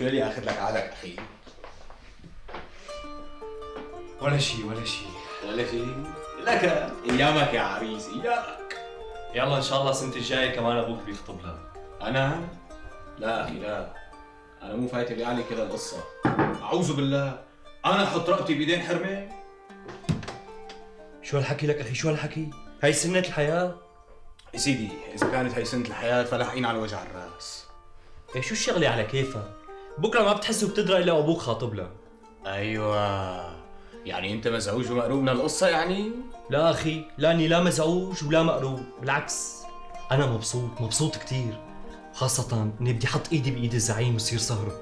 شو اللي اخذ لك عقلك اخي؟ ولا شيء ولا شيء. ولا شيء؟ لك ايامك يا عريس ايامك. يلا ان شاء الله السنة الجاية كمان ابوك بيخطب لها. انا؟ لا اخي لا، انا مو فايت لي علي كذا القصة. اعوذ بالله، انا احط رقبتي بايدين حرمة؟ شو هالحكي لك اخي؟ شو هالحكي؟ هاي سنة الحياة. يا سيدي اذا كانت هي سنة الحياة فلاحقين على وجع الراس. إيه شو الشغلة على كيفك؟ بكره ما بتحس وبتدرى الا ابوك خاطب لها. ايوه، يعني انت مزعوج ومقروب من القصة يعني؟ لا اخي، لاني لا مزعوج ولا مقروب، بالعكس انا مبسوط كثير، خاصة اني بدي احط ايدي بايد الزعيم ويصير سهرة.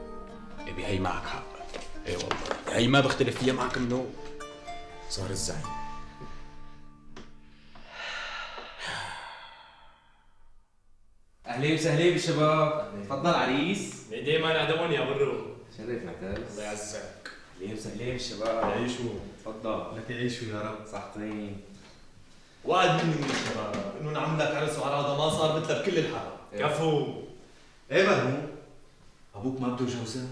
ابي هي معك حق. اي والله هي ما بختلف فيها معك منه. صار الزعيم. اهلين وسهلين بالشباب، تفضل عريس. دايما عدوان يا برو. شرف معتز. الله يعزك. اهلين وسهلين بالشباب. يعيشوا. تفضل. لك يعيشوا يا رب. صحتين. وعد مني من الشباب انه نعمل لك عرس وعراضه ما صار مثلها بكل الحاره. كفو. ايه مرهون؟ ابوك ما بده يجوزها؟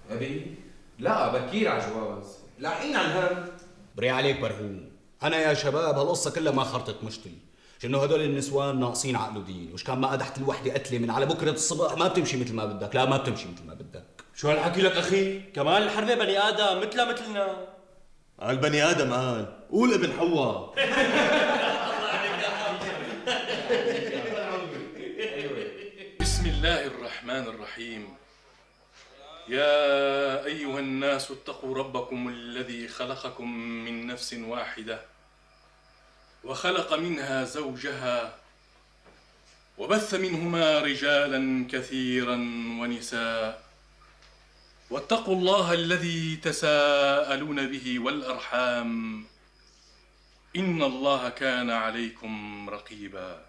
ابي؟ لا بكير على جواز، لاحقين على الهم. بري عليك برهوم، انا يا شباب هالقصه كلها ما خرطت مشتي، انه هدول النسوان ناقصين عقل ودين، وش كان ما قدحت الوحده قتله من على بكره الصبح ما بتمشي مثل ما بدك، لا ما بتمشي مثل ما بدك. شو هالحكي لك اخي؟ كمان الحربة بني ادم مثلنا. قال بني ادم، قول ابن حواء. بسم الله الرحمن الرحيم. يا أيها الناس اتقوا ربكم الذي خلقكم من نفس واحدة وخلق منها زوجها وبث منهما رجالا كثيرا ونساء واتقوا الله الذي تساءلون به والأرحام إن الله كان عليكم رقيبا.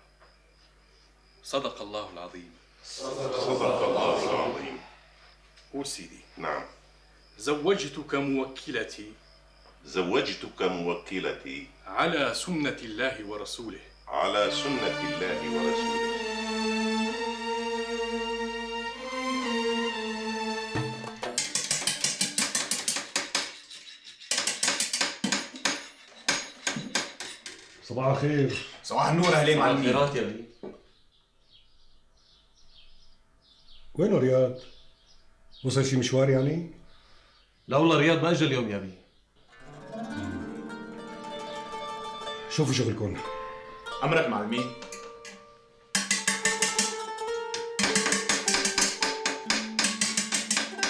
صدق الله العظيم. صدق الله العظيم. قول سيدي. نعم. زوجتك موكلتي على سنة الله ورسوله. على سنة الله ورسوله. صباح الخير. صباح النور اهلين معلمين. خيرات يا ابني. وينه رياض؟ وصل شي مشوار يعني؟ لا والله رياض ما اجى اليوم يا ابي. شوفوا شغلكم. امرك معلمين.